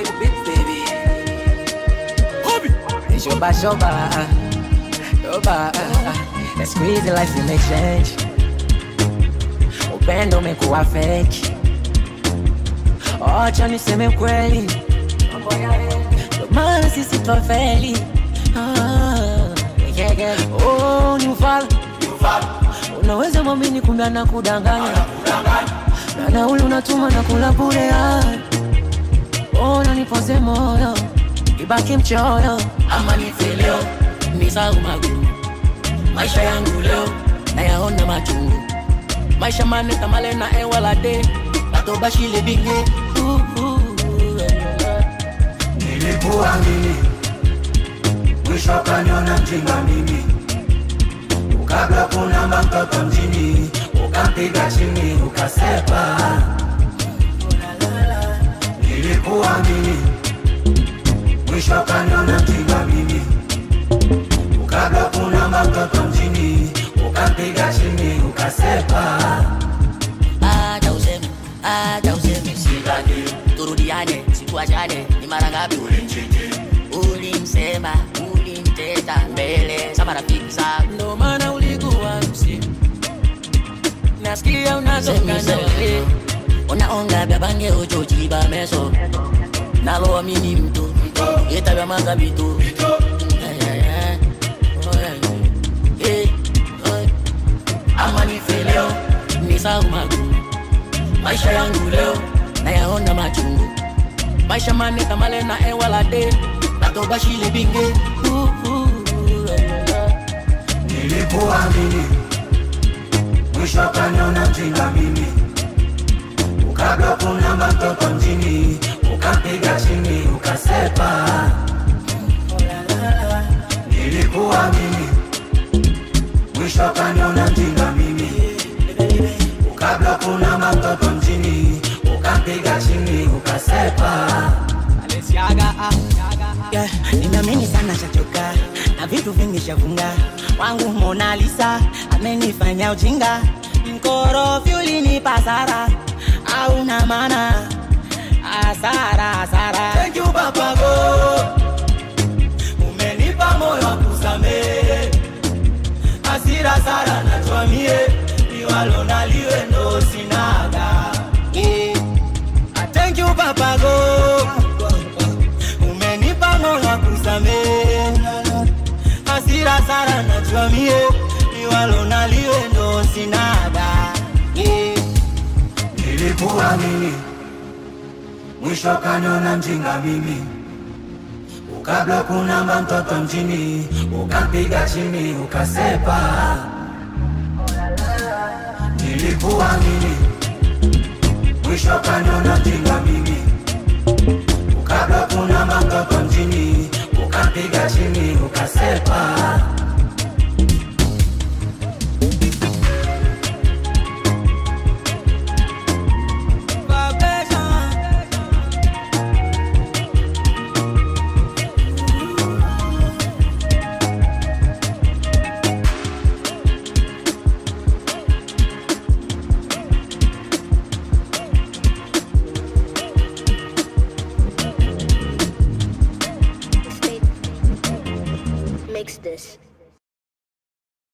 the beat, baby. Hobby. Shoba, shoba. Let's squeeze the life in exchange. Upendo umekuwa fake. Acha niseme kweli. Maana sisi twafeli. Oh, ni ufala. Unaweza mwamini kumbe anakudanganya. Na ule unatuma na kula bure. Oh, unanipoze moyo. Ibaki mchoyo. Ama nife leo. Nisahau magumu. Maisha yangu leo nayaona machungu. Maisha maneta malena wala de. Batobashile binge. Nilikuamini, mwisho kaniona mjinga mimi. Ukabla kuna mtoto mjini, ukampiga chini ukasepa. Nilikuamini, mwisho kaniona mjinga mimi. Ukabla kuna mtoto mjini, ukampiga chini ukasepa. Acha useme Sitaki turudiane, situachane, ni mara ngapi ulimsema, ulimteta mbele za marafiki zangu. Ndo maana ulikuwa msimu. Nasikia unazongana wewe. Unaonga bya bange uchochiba meso. Naloamini mtu, yetabya manga bitu. Ama nife leo, nisahau magumu. Maisha yangu leo nayaona machungu. Maisha maneta malena wala de. Batobashile binge. Nilikuamini, mwisho kaniona mjinga mimi. Ukabla kuna mtoto mjini, ukampiga chini ukasepa. Nilikuamini, mwisho kaniona mjinga mimi. Ukabla kuna mtoto mjini, ukampiga chini ukasepa. Yeah, ninaamini sana chachoka na vitu vingi shafunga. Wangu Mona Lisa amenifanya ujinga. Mkorofi ulinipa hasara, hauna maana. Hasara. Thank you Papa God, umenipa moyo wa kusamehe. Hasira sana natuamie, niwalo naliwe ndo sinaga. Thank you Papa God, umenipa moyo wa kusamehe. Hasira sana natuamie, niwalo naliwe ndo sinaga. Nilikuamini, mwisho kaniona mjinga mimi. Ukabla kuna mtoto mjini, ukampiga chini ukasepa. Nilikuamini, mwisho kaniona mjinga mimi. Ukabla kuna mtoto mjini, ukampiga chini ukasepa.